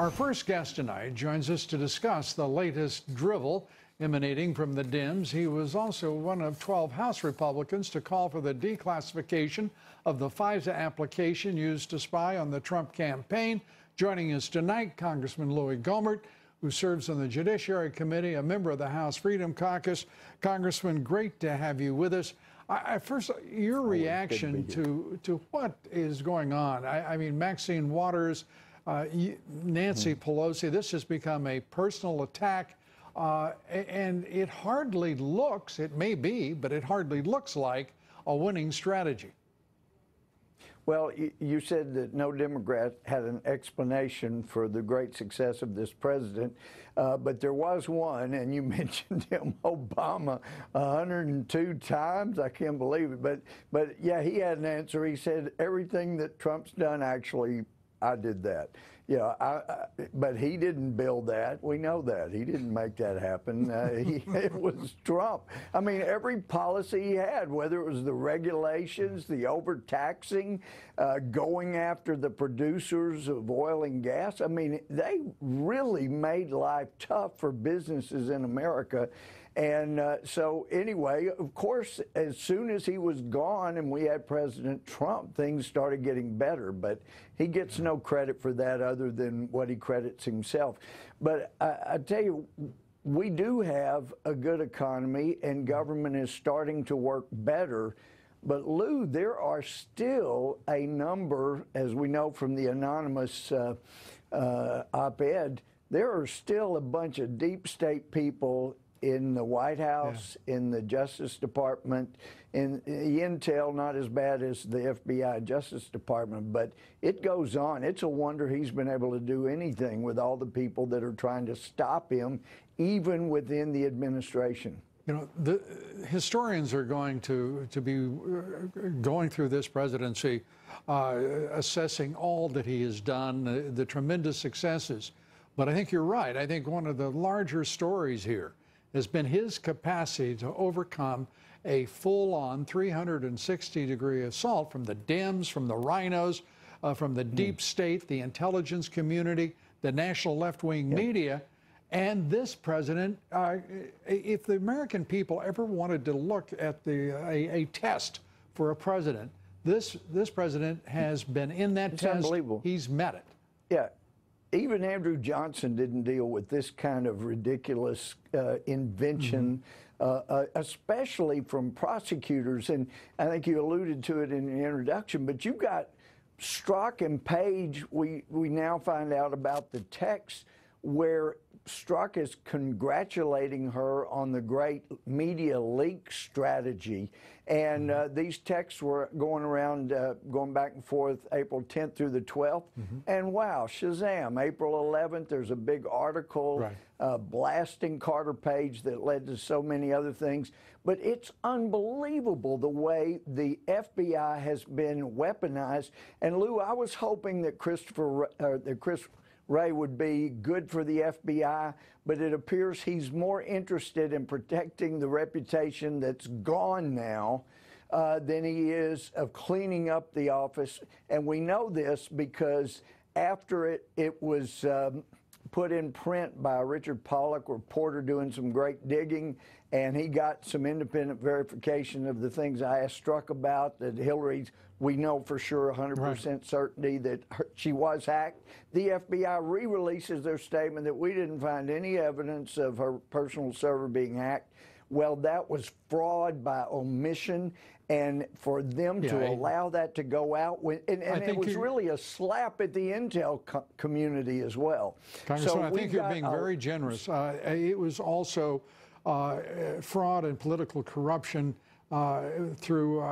Our first guest tonight joins us to discuss the latest drivel emanating from the Dems. He was also one of 12 House Republicans to call for the declassification of the FISA application used to spy on the Trump campaign. Joining us tonight, Congressman Louie Gohmert, who serves on the Judiciary Committee, a member of the House Freedom Caucus. Congressman, great to have you with us. First, your reaction to what is going on. I mean, Maxine Waters, Nancy Pelosi, this has become a personal attack, and it hardly looks, it may be, but it hardly looks like a winning strategy. Well, you said that no Democrat had an explanation for the great success of this president, but there was one, and you mentioned him, Obama, 102 times. I can't believe it. But yeah, he had an answer. He said, everything that Trump's done, actually, I did that. Yeah, but he didn't build that. We know that. He didn't make that happen. It was Trump. I mean, every policy he had, whether it was the regulations, the overtaxing, going after the producers of oil and gas, I mean, they really made life tough for businesses in America. And so anyway, of course, as soon as he was gone and we had President Trump, things started getting better. But he gets no credit for that other than what he credits himself. But I tell you, we do have a good economy and government is starting to work better. But Lou, there are still a number, as we know from the anonymous op-ed, there are still a bunch of deep state people in the White House, in the Justice Department, in the intel, not as bad as the FBI Justice Department, but it goes on. It's a wonder he's been able to do anything with all the people that are trying to stop him, even within the administration. You know, the historians are going to be going through this presidency, assessing all that he has done, the tremendous successes. But I think you're right. I think one of the larger stories here has been his capacity to overcome a full-on 360-degree assault from the Dems, from the rhinos, from the deep state, the intelligence community, the national left-wing media. And this president, if the American people ever wanted to look at a test for a president, this president has been in that test. Unbelievable. He's met it. Yeah. Even Andrew Johnson didn't deal with this kind of ridiculous invention, especially from prosecutors. And I think you alluded to it in the introduction, but you've got Strzok and Page. We now find out about the text where Strzok is congratulating her on the great media leak strategy. And these texts were going around, going back and forth, April 10th through the 12th. And wow, shazam, April 11th, there's a big article blasting Carter Page that led to so many other things. But it's unbelievable the way the FBI has been weaponized. And Lou, I was hoping that Chris Wray would be good for the FBI, but it appears he's more interested in protecting the reputation that's gone now than he is of cleaning up the office. And we know this because after it was put in print by a Richard Pollock reporter doing some great digging, and he got some independent verification of the things I asked Strzok about, that Hillary's, we know for sure 100% certainty that she was hacked. The FBI re-releases their statement that we didn't find any evidence of her personal server being hacked. Well, that was fraud by omission, and for them to allow that to go out, and it was really a slap at the intel community as well. Congressman, I think you're being very generous. It was also fraud and political corruption through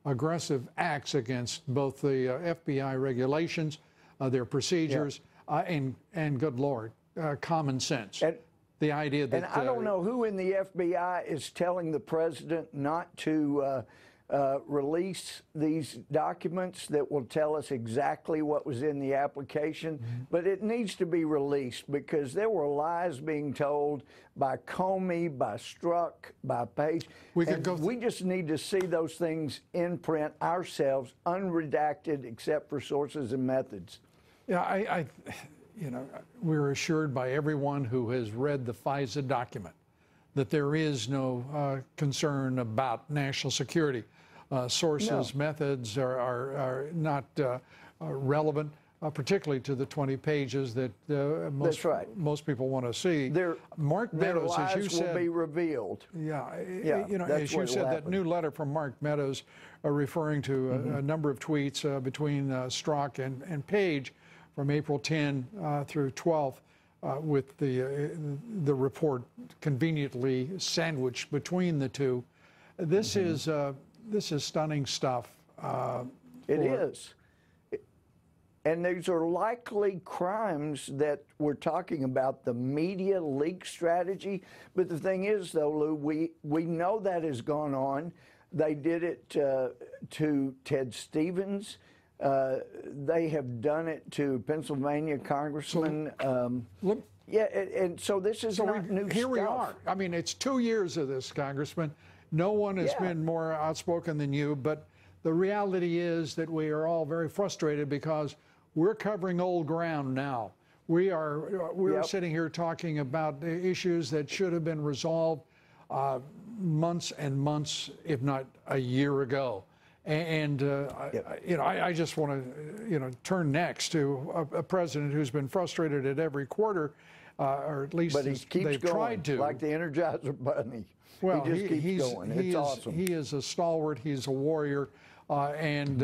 aggressive acts against both the FBI regulations, their procedures, and good Lord, common sense. The idea that... And I don't know who in the FBI is telling the president not to release these documents that will tell us exactly what was in the application, but it needs to be released because there were lies being told by Comey, by Strzok, by Page. We just need to see those things in print ourselves, unredacted except for sources and methods. Yeah, you know, we're assured by everyone who has read the FISA document that there is no concern about national security. Sources, methods are not relevant, particularly to the 20 pages that most people want to see. Mark Meadows, lies as you said, will be revealed. Yeah, you know, as you said, that new letter from Mark Meadows referring to a number of tweets between Strzok and Page from April 10 through 12, with the report conveniently sandwiched between the two. This is stunning stuff. It is. And these are likely crimes that we're talking about, the media leak strategy. But the thing is, though, Lou, we know that has gone on. They did it to Ted Stevens. They have done it to Pennsylvania Congressman. Yeah, and so this is not new stuff. Here we are. I mean, it's 2 years of this, Congressman. No one has been more outspoken than you, but the reality is that we are all very frustrated because we're covering old ground now. We're sitting here talking about issues that should have been resolved months and months, if not a year ago. And you know, I just want to turn next to a president who's been frustrated at every quarter, or at least they've tried to, like the Energizer Bunny. Well, he just keeps going. It's awesome. He is a stalwart. He's a warrior, and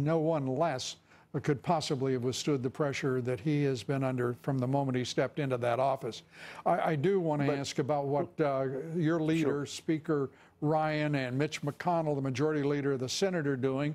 no one less could possibly have withstood the pressure that he has been under from the moment he stepped into that office. I do want to ask about what your leader, Speaker Ryan, and Mitch McConnell, the majority leader of the Senate, are doing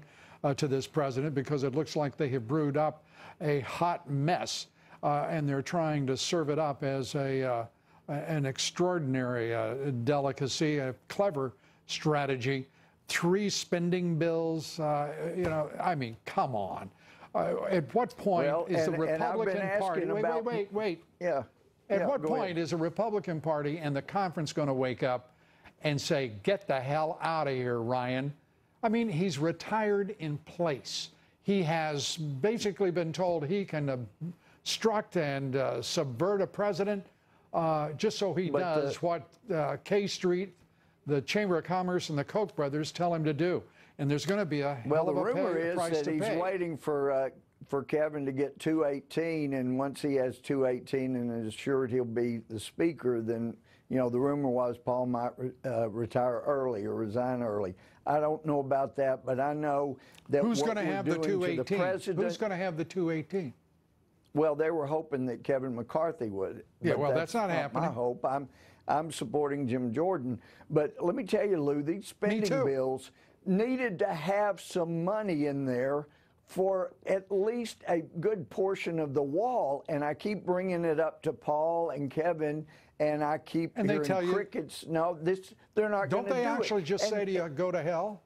to this president, because it looks like they have brewed up a hot mess, and they're trying to serve it up as an extraordinary delicacy, a clever strategy. 3 spending bills, you know, I mean, come on. At what point is the Republican Party... Wait. Yeah. At what point is a Republican Party and the conference going to wake up and say, get the hell out of here, Ryan? I mean, he's retired in place. He has basically been told he can obstruct and subvert a president just so he does what K Street, the Chamber of Commerce, and the Koch brothers tell him to do. And there's going to be a hell of a price to pay. Well, the rumor is that he's waiting for Kevin to get 218, and once he has 218 and is assured he'll be the speaker, then, you know, the rumor was Paul might retire early or resign early. I don't know about that, but I know that who's going to have the 218? Who's going to have the 218? Well, they were hoping that Kevin McCarthy would. Yeah, well, that's not happening. My hope. I'm supporting Jim Jordan. But let me tell you, Lou, these spending bills needed to have some money in there for at least a good portion of the wall. And I keep bringing it up to Paul and Kevin, and I keep hearing crickets. No, they're not going to do it. Don't they actually just say to you, go to hell?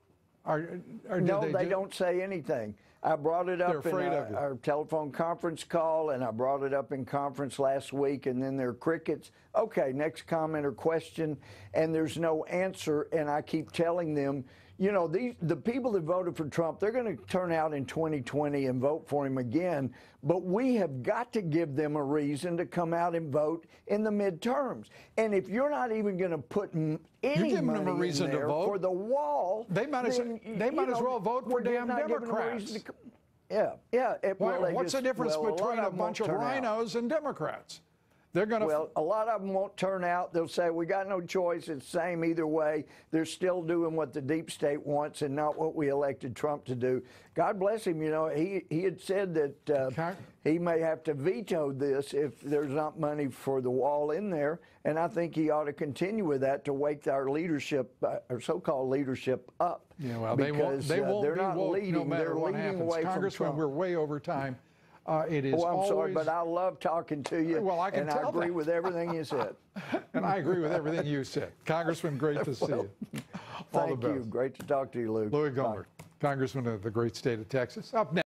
No, they don't say anything. I brought it up in our telephone conference call, and I brought it up in conference last week, and then there are crickets. Okay, next comment or question, and there's no answer, and I keep telling them, you know, the people that voted for Trump, they're going to turn out in 2020 and vote for him again, but we have got to give them a reason to come out and vote in the midterms. And if you're not even going to put any money in there for the wall, they might as well vote for damn Democrats. Yeah. What's the difference between a bunch of rhinos and Democrats? They're going to. Well, a lot of them won't turn out. They'll say, we got no choice. It's the same either way. They're still doing what the deep state wants and not what we elected Trump to do. God bless him. You know, he had said that he may have to veto this if there's not money for the wall in there. And I think he ought to continue with that to wake our leadership, our so-called leadership, up. Yeah, well, they won't be woke no matter what happens. Congressman, we're way over time. It is I'm sorry, but I love talking to you. Well, I can tell I agree with everything you said. And I agree with everything you said. Congressman, great to see you. Thank you. Great to talk to you, Lou. Louie Gohmert, Congressman of the great state of Texas. Up next.